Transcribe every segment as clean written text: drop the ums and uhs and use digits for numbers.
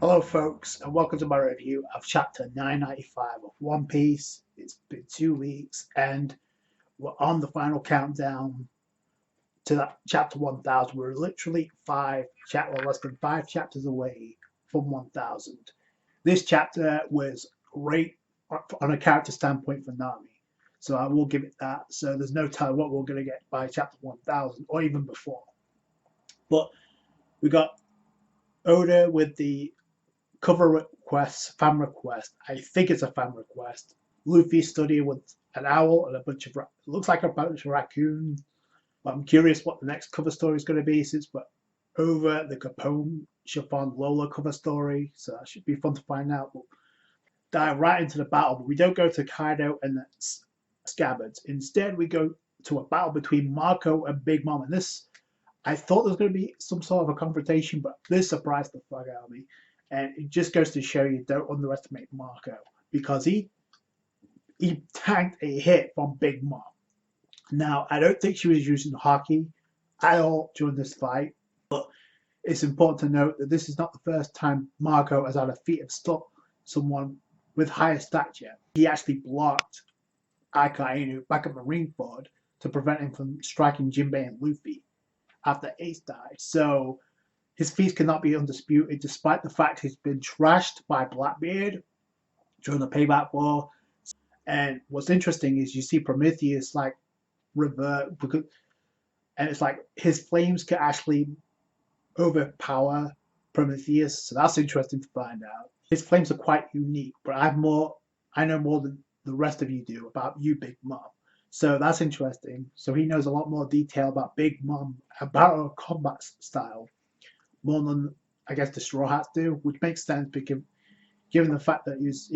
Hello folks and welcome to my review of chapter 995 of One Piece. It's been 2 weeks and we're on the final countdown to that chapter 1000. We're literally less than 5 chapters away from 1000. This chapter was great on a character standpoint for Nami. So I will give it that. So there's no telling what we're going to get by chapter 1000 or even before. But we got Oda with the cover request, fan request. I think it's a fan request. Luffy studying with an owl and a bunch of looks like a bunch of raccoons. But I'm curious what the next cover story is going to be since we're over the Capone Chiffon Lola cover story. So that should be fun to find out. We'll dive right into the battle, but we don't go to Kaido and the Scabbards. Instead, we go to a battle between Marco and Big Mom. And this, I thought there was going to be some sort of a confrontation, but this surprised the fuck out of me. And it just goes to show you don't underestimate Marco because he tanked a hit from Big Mom. Now, I don't think she was using hockey at all during this fight, but it's important to note that this is not the first time Marco has had a feat of stop someone with higher stature. He actually blocked Akainu back at Marineford to prevent him from striking Jinbei and Luffy after Ace died. So his feats cannot be undisputed, despite the fact he's been trashed by Blackbeard during the Payback War. And what's interesting is you see Prometheus like revert because, and it's like his flames can actually overpower Prometheus. So that's interesting to find out. His flames are quite unique, but I know more than the rest of you do about you, Big Mom. So that's interesting. So he knows a lot more detail about Big Mom, about her combat style, more than I guess the Straw Hats do, which makes sense because given the fact that he's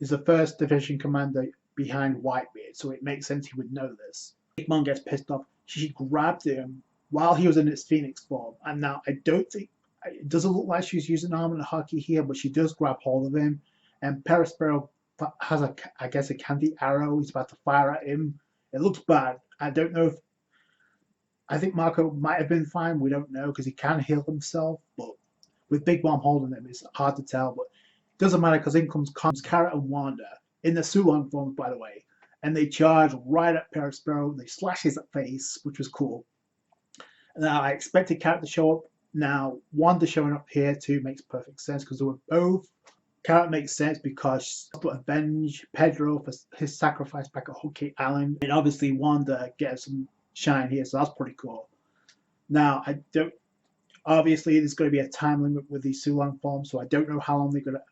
the first division commander behind Whitebeard, so it makes sense he would know this. Big Mom gets pissed off. She grabbed him while he was in his Phoenix form, and now I don't think it doesn't look like she's using arm and hockey here, but she does grab hold of him, and Perispero has I guess a candy arrow. He's about to fire at him. It looks bad. I don't know if I think Marco might have been fine. We don't know because he can heal himself, but with Big Mom holding him, it's hard to tell. But it doesn't matter because in comes Carrot and Wanda in the Sulon forms, by the way, and they charge right at Perispero. They slash his face, which was cool. Now I expected Carrot to show up. Now Wanda showing up here too makes perfect sense because they were both. Carrot makes sense because she's to avenge Pedro for his sacrifice back at Whole Cake Island, and obviously Wanda gets some shine here, so that's pretty cool. Now I don't. Obviously, there's going to be a time limit with these Sulong forms, so I don't know how long they're going to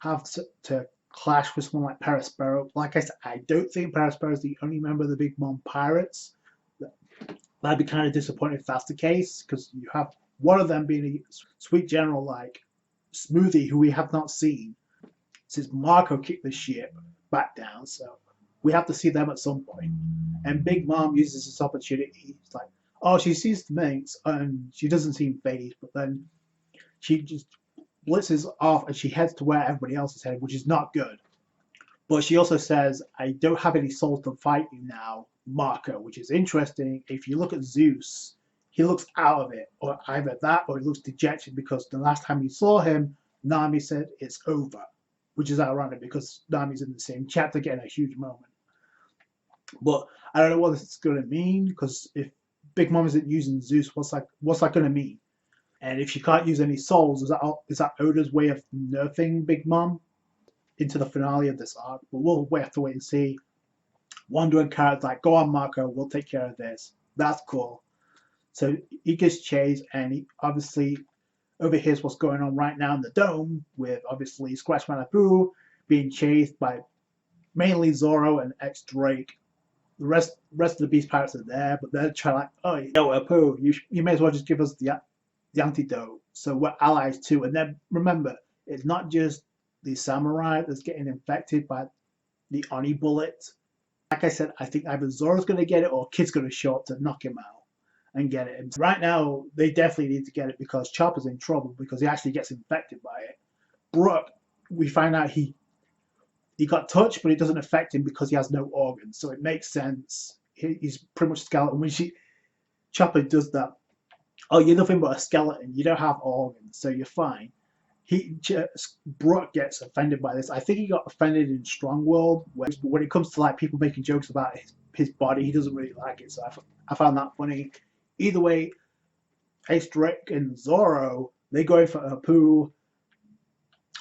have to clash with someone like Perispero. Like I said, I don't think Perispero is the only member of the Big Mom Pirates. That'd be kind of disappointing if that's the case, because you have one of them being a sweet general like Smoothie, who we have not seen since Marco kicked the ship back down. So we have to see them at some point. And Big Mom uses this opportunity. It's like, oh, she sees the Minx and she doesn't seem phased, but then she just blitzes off and she heads to where everybody else is headed, which is not good. But she also says, I don't have any souls to fight you now, Marco, which is interesting. If you look at Zeus, he looks out of it, or either that or he looks dejected because the last time you saw him, Nami said it's over, which is ironic because Nami's in the same chapter getting a huge moment. But I don't know what this is going to mean because if Big Mom isn't using Zeus, what's that going to mean? And if she can't use any souls, is that Oda's way of nerfing Big Mom into the finale of this arc? But we'll have to wait and see. Wanda and Carrot's like, go on, Marco, we'll take care of this. That's cool. So he gets chased, and he obviously overhears what's going on right now in the dome with obviously Squashman Apu being chased by mainly Zoro and ex Drake. The rest of the Beast Pirates are there, but they're trying like, oh, yo, Apu, you may as well just give us the antidote, so we're allies too. And then remember, it's not just the samurai that's getting infected by the Oni bullet. Like I said, I think either Zoro's going to get it or Kid's going to show up to knock him out and get it. And right now, they definitely need to get it because Chopper's in trouble because he actually gets infected by it. Brook, we find out he got touched, but it doesn't affect him because he has no organs. So it makes sense. He's pretty much skeleton. When Chopper does that, oh, you're nothing but a skeleton. You don't have organs, so you're fine. Brooke gets offended by this. I think he got offended in Strong World, when it comes to like people making jokes about his body, he doesn't really like it. So I found that funny. Either way, Ace Drake and Zoro, they go in for Apu.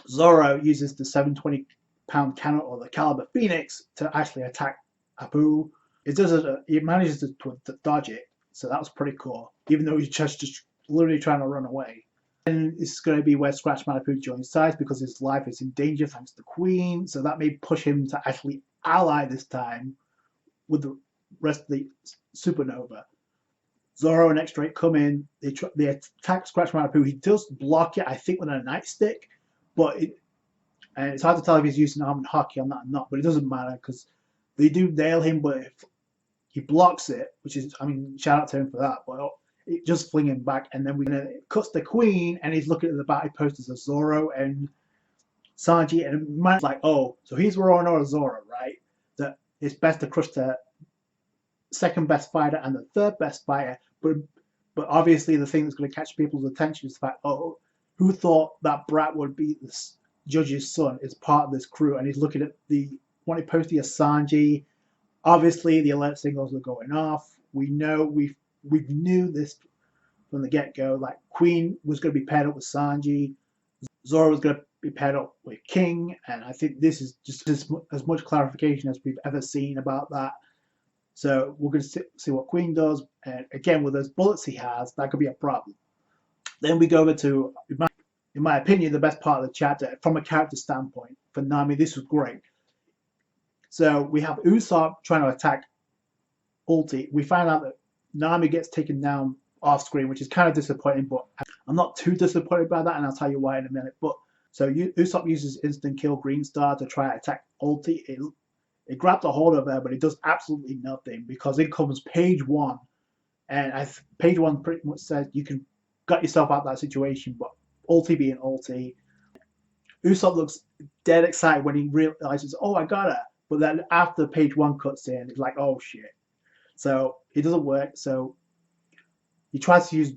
Zoro uses the 720-pound cannon or the Caliber Phoenix to actually attack Apu. He manages to dodge it, so that was pretty cool. Even though he's just literally trying to run away. And this is going to be where Scratch Apu joins sides because his life is in danger thanks to the Queen. So that may push him to actually ally this time with the rest of the Supernova. Zoro and X-Drake come in. They attack Scratch Apu. He does block it, I think, with a nightstick, but and it's hard to tell if he's using arm and hockey on that or not. But it doesn't matter because they do nail him, but if he blocks it, which is, I mean, shout out to him for that. But it just fling him back, and then it cuts the Queen, and he's looking at the battle posters of Zoro and Sanji, and man's like, oh, so he's Wano or Zoro, right? That it's best to crush the second best fighter and the third best fighter, but obviously the thing that's going to catch people's attention is the fact, oh, who thought that Brat would be this judge's son is part of this crew, and he's looking at the when he posted of Sanji. Obviously, the alert signals are going off. We knew this from the get-go. Like, Queen was going to be paired up with Sanji. Zoro was going to be paired up with King. And I think this is just as much clarification as we've ever seen about that. So we're going to see what Queen does. And again, with those bullets he has, that could be a problem. Then we go over to, in my opinion, the best part of the chapter, from a character standpoint. For Nami, this was great. So we have Usopp trying to attack Ulti. We find out that Nami gets taken down off screen, which is kind of disappointing, but I'm not too disappointed by that, and I'll tell you why in a minute. But so Usopp uses instant kill Green Star to try to attack Ulti. It grabbed a hold of her, but it does absolutely nothing because it comes page 1, and page 1 pretty much says you can gut yourself out of that situation, but Ulti being Ulti. Usopp looks dead excited when he realizes, oh, I got her. But then after page 1 cuts in, it's like, oh shit. So it doesn't work. So he tries to use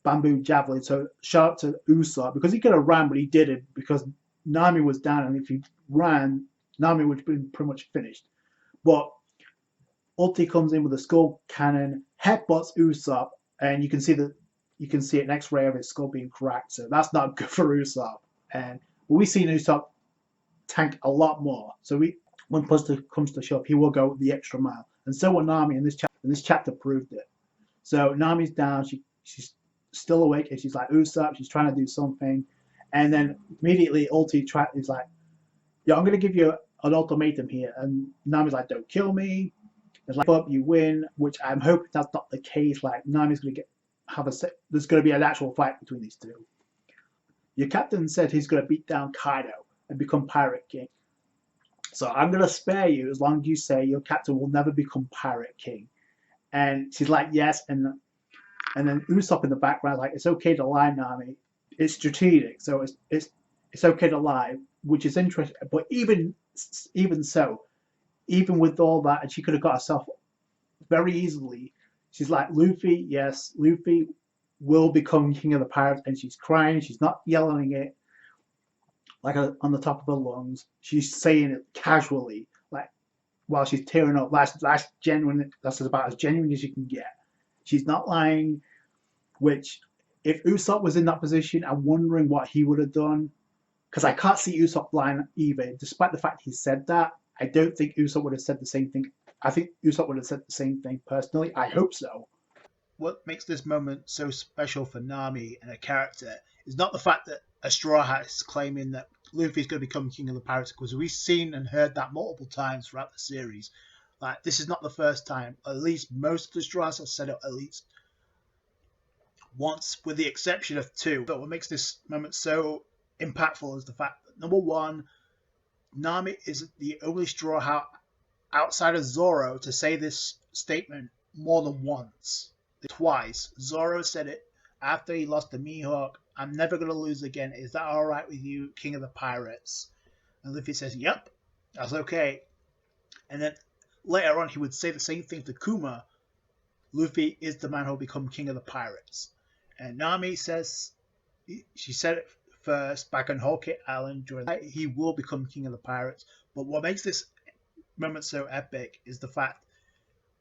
bamboo javelin. So shout out to Usopp because he could have ran, but he didn't because Nami was down, and if he ran, Nami would have been pretty much finished. But Ulti comes in with a skull cannon, headbutts Usopp, and you can see an X-ray of his skull being cracked. So that's not good for Usopp. And we've seen Usopp tank a lot more. So when push comes to shove, he will go the extra mile. And so will Nami in this chapter. And this chapter proved it. So Nami's down. She's still awake, and she's like, Usopp. She's trying to do something. And then immediately Ulti is like, yeah, I'm going to give you an ultimatum here. And Nami's like, don't kill me. It's like, up, you win. Which I'm hoping that's not the case. Like, Nami's going to there's going to be an actual fight between these two. Your captain said he's going to beat down Kaido and become Pirate King. So I'm going to spare you as long as you say your captain will never become Pirate King. And she's like, yes. And then Usopp in the background like, it's okay to lie, Nami. It's strategic, so it's okay to lie, which is interesting. But even so, even with all that, and she could have got herself very easily. She's like, Luffy, yes, Luffy will become King of the Pirates, and she's crying. She's not yelling it like on the top of her lungs. She's saying it casually, like while she's tearing up. That's genuine. That's about as genuine as you can get. She's not lying. Which, if Usopp was in that position, I'm wondering what he would have done, because I can't see Usopp lying either. Despite the fact he said that, I don't think Usopp would have said the same thing. I think Usopp would have said the same thing personally. I hope so. What makes this moment so special for Nami and her character is not the fact that a Straw Hat is claiming that Luffy's going to become King of the Pirates, because we've seen and heard that multiple times throughout the series. Like, this is not the first time. At least most of the Straw Hats have said it at least once, with the exception of 2. But what makes this moment so impactful is the fact that, number one, Nami is the only Straw Hat outside of Zoro to say this statement more than once. Twice. Zoro said it after he lost to Mihawk. I'm never going to lose again. Is that alright with you, King of the Pirates? And Luffy says, yep, that's okay. And then later on he would say the same thing to Kuma. Luffy is the man who will become King of the Pirates. And Nami says, she said it first back on Whole Cake Island during he will become king of the pirates. But what makes this moment so epic is the fact,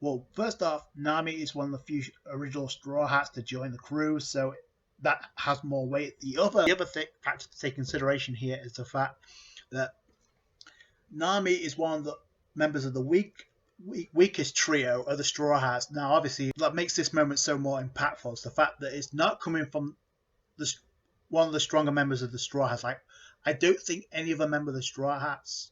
well, first off, Nami is one of the few original Straw Hats to join the crew, so that has more weight. The other factor to take consideration here is the fact that Nami is one of the members of the weakest trio of the Straw Hats. Now, obviously, that makes this moment so more impactful. It's the fact that it's not coming from one of the stronger members of the Straw Hats. Like, I don't think any other member of the Straw Hats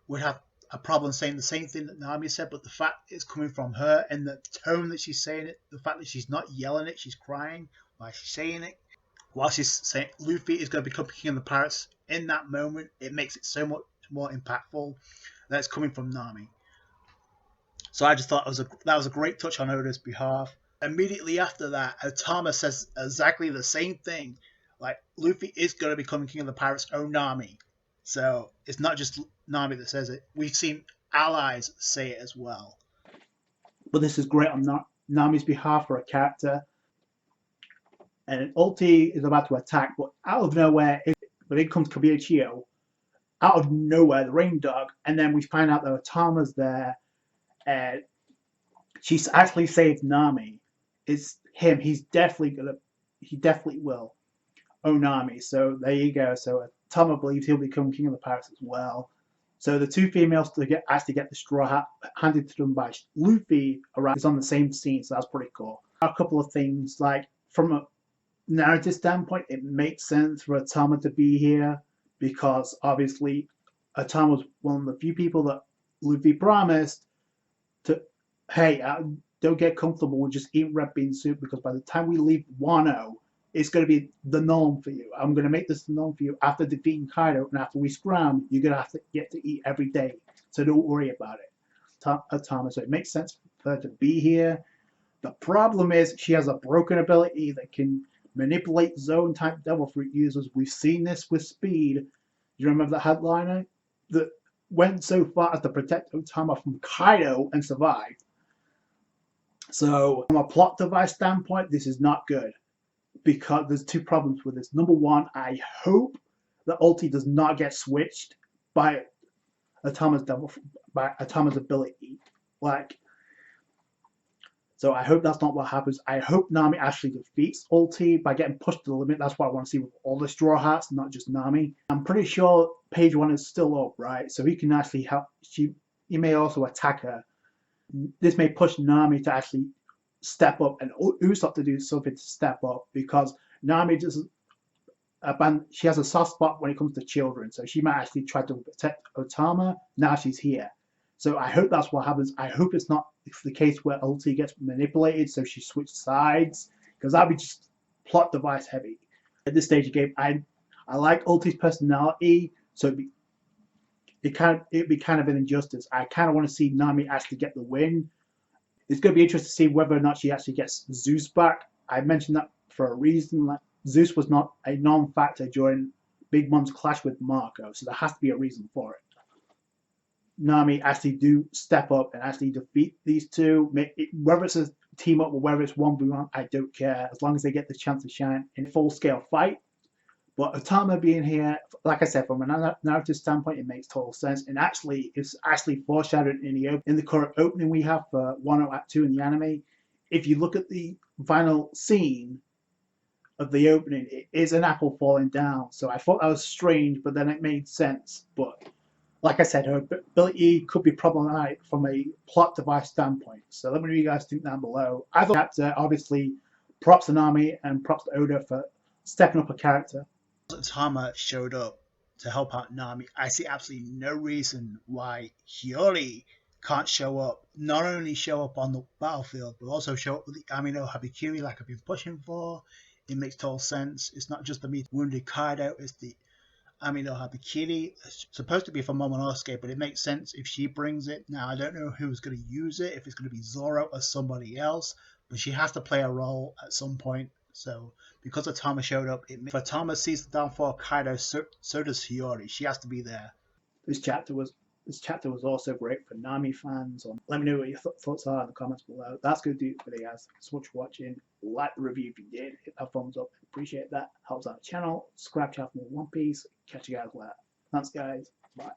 would have a problem saying the same thing that Nami said, but the fact it's coming from her and the tone that she's saying it, the fact that she's not yelling it, she's crying while she's saying it, while she's saying Luffy is going to become king of the pirates in that moment, it makes it so much more impactful that it's coming from Nami. So I just thought that was a great touch on Oda's behalf. Immediately after that, Otama says exactly the same thing. Like, Luffy is going to become king of the pirates, oh Nami. So it's not just Nami that says it. We've seen allies say it as well. But this is great on Nami's behalf for a character. And Ulti is about to attack, but out of nowhere, but in comes Kabukicho. Out of nowhere, the Rain Dog, and then we find out that Otama's there. And she's actually saved Nami. It's him. He definitely will. Oh, Nami. So there you go. So Otama believes he'll become king of the pirates as well. So the two females to actually get the straw hat handed to them by Luffy is on the same scene. So that's pretty cool. A couple of things, like from a narrative standpoint, it makes sense for Otama to be here because obviously Otama was one of the few people that Luffy promised to, hey, don't get comfortable with just eating red bean soup because by the time we leave Wano, it's going to be the norm for you. I'm going to make this the norm for you. After defeating Kaido and after we scram, you're going to have to get to eat every day. So don't worry about it. Otama. So it makes sense for her to be here. The problem is she has a broken ability that can manipulate zone-type devil fruit users. We've seen this with Speed. Do you remember the headliner that went so far as to protect Otama from Kaido and survived? So from a plot device standpoint, this is not good. Because there's two problems with this. Number one, I hope that Ulti does not get switched by Otama's ability. So I hope that's not what happens. I hope Nami actually defeats Ulti by getting pushed to the limit. That's what I want to see with all the Straw Hats, not just Nami. I'm pretty sure page 1 is still up, right? So he can actually help. He may also attack her. This may push Nami to actually step up and Usopp to do something to step up because Nami she has a soft spot when it comes to children, so she might actually try to protect Otama. Now she's here, so I hope that's what happens. I hope it's not the case where Ulti gets manipulated, so she switched sides, because that'd be just plot device heavy. At this stage of the game, I like Ulti's personality, so it'd be kind of an injustice. I kind of want to see Nami actually get the win. It's going to be interesting to see whether or not she actually gets Zeus back. I mentioned that for a reason. Like, Zeus was not a non-factor during Big Mom's clash with Marco, so there has to be a reason for it. Nami actually do step up and actually defeat these two. Whether it's a team up or whether it's 1v1, I don't care, as long as they get the chance to shine in a full-scale fight. But Otama being here, like I said, from a narrative standpoint, it makes total sense. And actually, it's actually foreshadowed in the current opening we have for Wano Act 2 in the anime. If you look at the final scene of the opening, it is an apple falling down. So I thought that was strange, but then it made sense. But like I said, her ability could be problematic from a plot device standpoint. So let me know what you guys think down below. I thought that, obviously, props to Nami and props to Oda for stepping up a character. Otama showed up to help out Nami. I see absolutely no reason why Hiyori can't show up. Not only show up on the battlefield, but also show up with the Amino Habikiri like I've been pushing for. It makes total sense. It's not just the meat wounded Kaido, it's the Amino Habikiri. It's supposed to be for Momonosuke, but it makes sense if she brings it. Now, I don't know who's going to use it, if it's going to be Zoro or somebody else, but she has to play a role at some point. So, because Otama showed up, if Otama sees the downfall of Kaido, so does Hiyori. She has to be there. This chapter was This chapter was also great for Nami fans. Let me know what your thoughts are in the comments below. That's going to do it for today, guys. Thanks so much for watching. Like the review if you did. Hit that thumbs up. Appreciate that. Helps out the channel. Subscribe to for more One Piece. Catch you guys later. Thanks, guys. Bye.